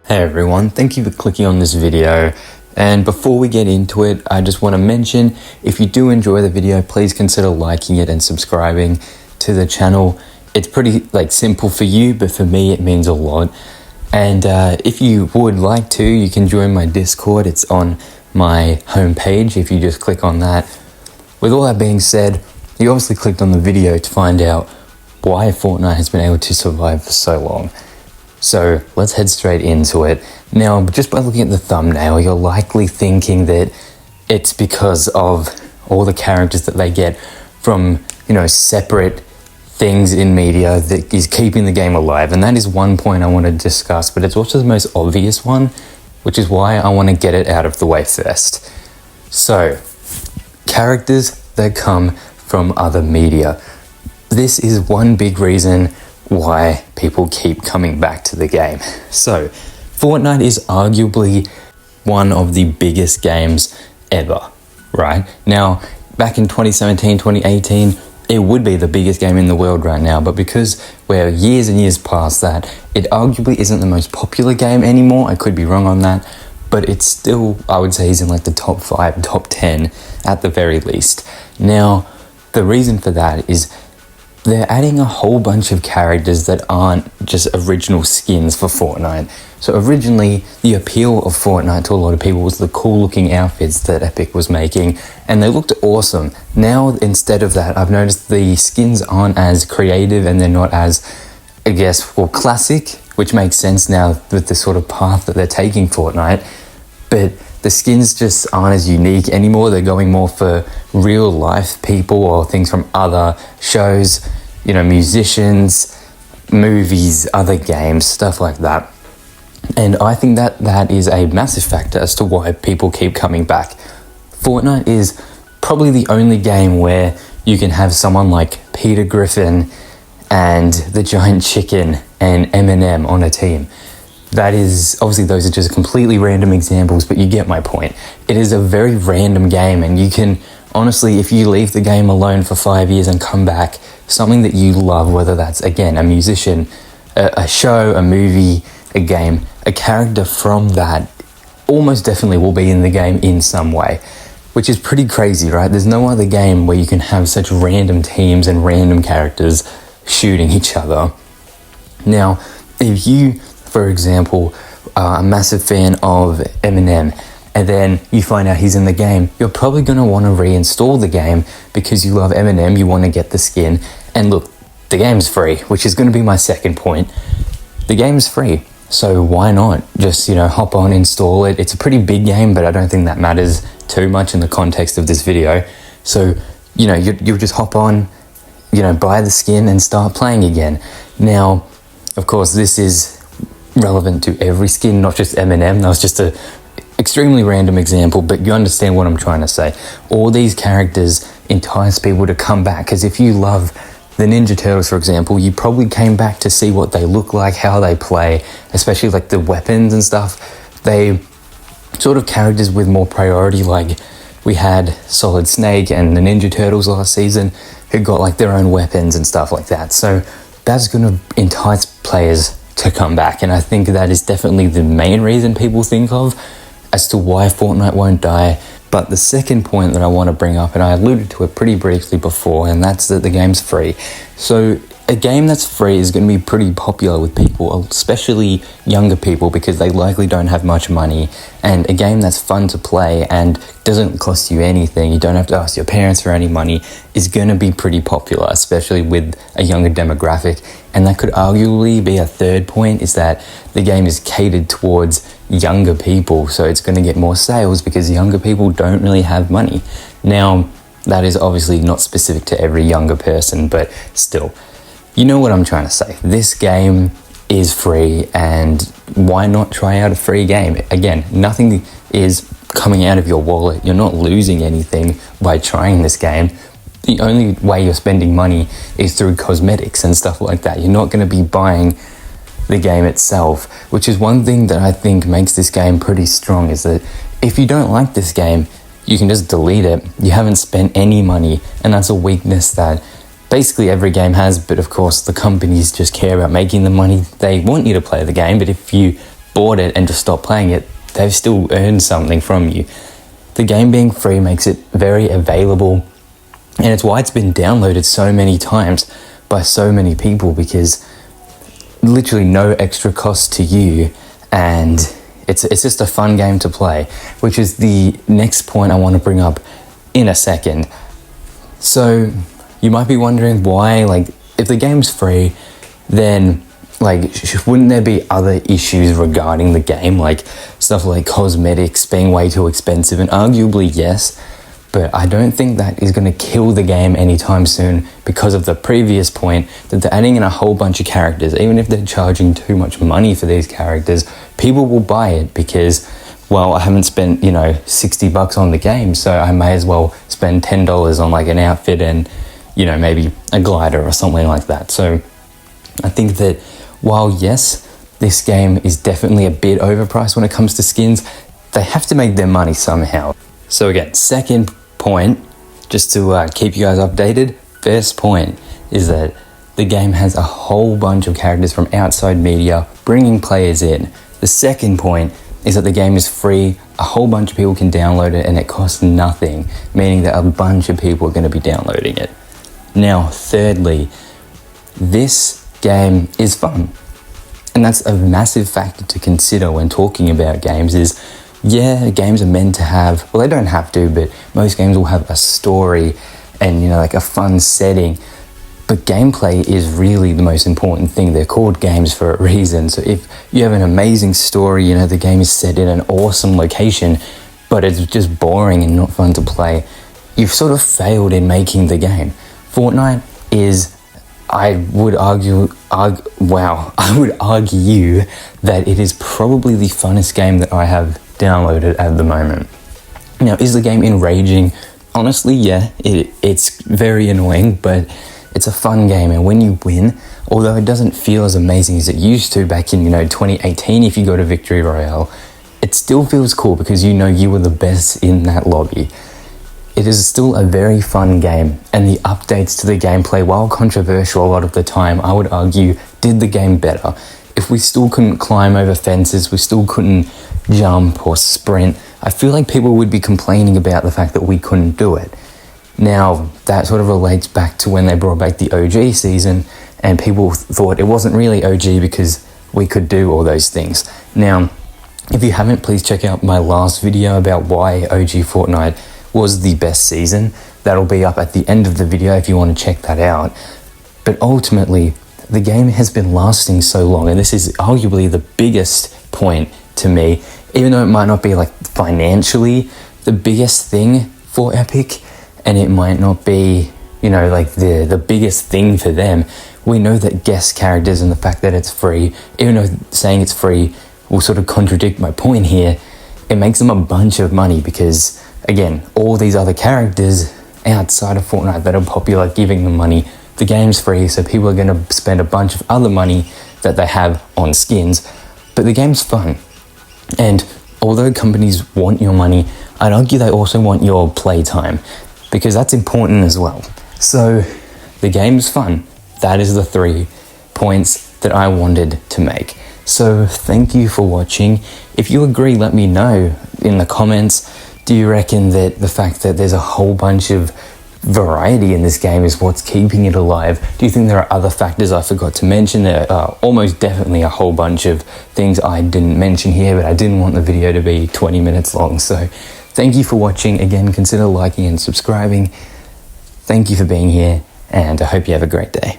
Hey everyone, thank you for clicking on this video. And before we get into it, I just want to mention, if you do enjoy the video, please consider liking it and subscribing to the channel. It's pretty simple for you, but for me it means a lot. And if you would like to, you can join my Discord. It's on my homepage if you just click on that. With all that being said, you obviously clicked on the video to find out why Fortnite has been able to survive for so long. So let's head straight into it. Now, just by looking at the thumbnail, you're likely thinking that it's because of all the characters that they get from, separate things in media that is keeping the game alive. And that is one point I want to discuss, but it's also the most obvious one, which is why I want to get it out of the way first. So, characters that come from other media. This is one big reason why people keep coming back to the game. So, Fortnite is arguably one of the biggest games ever, right? Now, back in 2017, 2018, it would be the biggest game in the world right now, but because we're years and years past that, it arguably isn't the most popular game anymore. I could be wrong on that, but it's still, I would say, is in the top 5, top 10 at the very least. Now, the reason for that is they're adding a whole bunch of characters that aren't just original skins for Fortnite. So originally, the appeal of Fortnite to a lot of people was the cool looking outfits that Epic was making, and they looked awesome. Now, instead of that, I've noticed the skins aren't as creative and they're not as, classic, which makes sense now with the sort of path that they're taking Fortnite. But the skins just aren't as unique anymore. They're going more for real life people or things from other shows, musicians, movies, other games, stuff like that. And I think that is a massive factor as to why people keep coming back. Fortnite is probably the only game where you can have someone like Peter Griffin and the Giant Chicken and Eminem on a team. That is, obviously those are just completely random examples, but you get my point. It is a very random game, and you can, honestly, if you leave the game alone for 5 years and come back, something that you love, whether that's, again, a musician, a show, a movie, a game, a character from that almost definitely will be in the game in some way, which is pretty crazy, right? There's no other game where you can have such random teams and random characters shooting each other. Now, if you, for example, are a massive fan of Eminem, and then you find out he's in the game, you're probably going to want to reinstall the game because you love Eminem, you want to get the skin. And look, the game's free, which is going to be my second point. The game's free, so why not just, hop on, install it. It's a pretty big game, but I don't think that matters too much in the context of this video. So, you'll just hop on, buy the skin and start playing again. Now, of course, this is relevant to every skin, not just Eminem. That was just a extremely random example, but you understand what I'm trying to say. All these characters entice people to come back, because if you love the Ninja Turtles, for example, you probably came back to see what they look like, how they play, especially the weapons and stuff. They sort of characters with more priority, like we had Solid Snake and the Ninja Turtles last season, who got their own weapons and stuff like that. So that's going to entice players to come back, and I think that is definitely the main reason people think of as to why Fortnite won't die. But the second point that I want to bring up, and I alluded to it pretty briefly before, and that's that the game's free. So a game that's free is going to be pretty popular with people, especially younger people, because they likely don't have much money. And a game that's fun to play and doesn't cost you anything, you don't have to ask your parents for any money, is going to be pretty popular, especially with a younger demographic. And that could arguably be a third point, is that the game is catered towards younger people, so it's going to get more sales because younger people don't really have money. Now, that is obviously not specific to every younger person, but still, you know what I'm trying to say. This game is free, and why not try out a free game? Again, nothing is coming out of your wallet. You're not losing anything by trying this game. The only way you're spending money is through cosmetics and stuff like that. You're not going to be buying the game itself, which is one thing that I think makes this game pretty strong, is that if you don't like this game, you can just delete it. You haven't spent any money, and that's a weakness that basically every game has, but of course the companies just care about making the money. They want you to play the game, but if you bought it and just stopped playing it, they've still earned something from you. The game being free makes it very available, and it's why it's been downloaded so many times by so many people, because literally no extra cost to you, and it's just a fun game to play, which is the next point I want to bring up in a second. So you might be wondering why, like, if the game's free, then like wouldn't there be other issues regarding the game, like stuff like cosmetics being way too expensive? And arguably yes, but I don't think that is going to kill the game anytime soon, because of the previous point that they're adding in a whole bunch of characters. Even if they're charging too much money for these characters, people will buy it because, well, I haven't spent, you know, $60 on the game, so I may as well spend $10 on like an outfit and, you know, maybe a glider or something like that. So I think that while yes, this game is definitely a bit overpriced when it comes to skins, they have to make their money somehow. So again, second point, just to keep you guys updated, first point is that the game has a whole bunch of characters from outside media bringing players in. The second point is that the game is free, a whole bunch of people can download it, and it costs nothing, meaning that a bunch of people are going to be downloading it. Now, thirdly, this game is fun. And that's a massive factor to consider when talking about games is, yeah, games are meant to have, well, they don't have to, but most games will have a story and, you know, like a fun setting. But gameplay is really the most important thing. They're called games for a reason. So if you have an amazing story, you know, the game is set in an awesome location, but it's just boring and not fun to play, you've sort of failed in making the game. Fortnite is, I would argue that it is probably the funnest game that I have downloaded at the moment. Now, is the game enraging? Honestly, yeah, it's very annoying, but it's a fun game, and when you win, although it doesn't feel as amazing as it used to back in, you know, 2018, if you go to Victory Royale, it still feels cool because you know you were the best in that lobby. It is still a very fun game, and the updates to the gameplay, while controversial a lot of the time, I would argue did the game better. If we still couldn't climb over fences, we still couldn't jump or sprint, I feel like people would be complaining about the fact that we couldn't do it. Now, that sort of relates back to when they brought back the OG season, and people thought it wasn't really OG because we could do all those things. Now, if you haven't, please check out my last video about why OG Fortnite was the best season. That'll be up at the end of the video if you want to check that out. But ultimately, the game has been lasting so long, and this is arguably the biggest point to me, even though it might not be like financially the biggest thing for Epic, and it might not be, you know, like the biggest thing for them. We know that guest characters and the fact that it's free, even though saying it's free will sort of contradict my point here, it makes them a bunch of money because, again, all these other characters outside of Fortnite that are popular giving them money. The game's free, so people are going to spend a bunch of other money that they have on skins, but the game's fun. And although companies want your money, I'd argue they also want your playtime, because that's important as well. So the game's fun. That is the 3 points that I wanted to make. So thank you for watching. If you agree, let me know in the comments. Do you reckon that the fact that there's a whole bunch of variety in this game is what's keeping it alive? Do you think there are other factors I forgot to mention? There are almost definitely a whole bunch of things I didn't mention here, but I didn't want the video to be 20 minutes long. So thank you for watching. Again, consider liking and subscribing. Thank you for being here, and I hope you have a great day.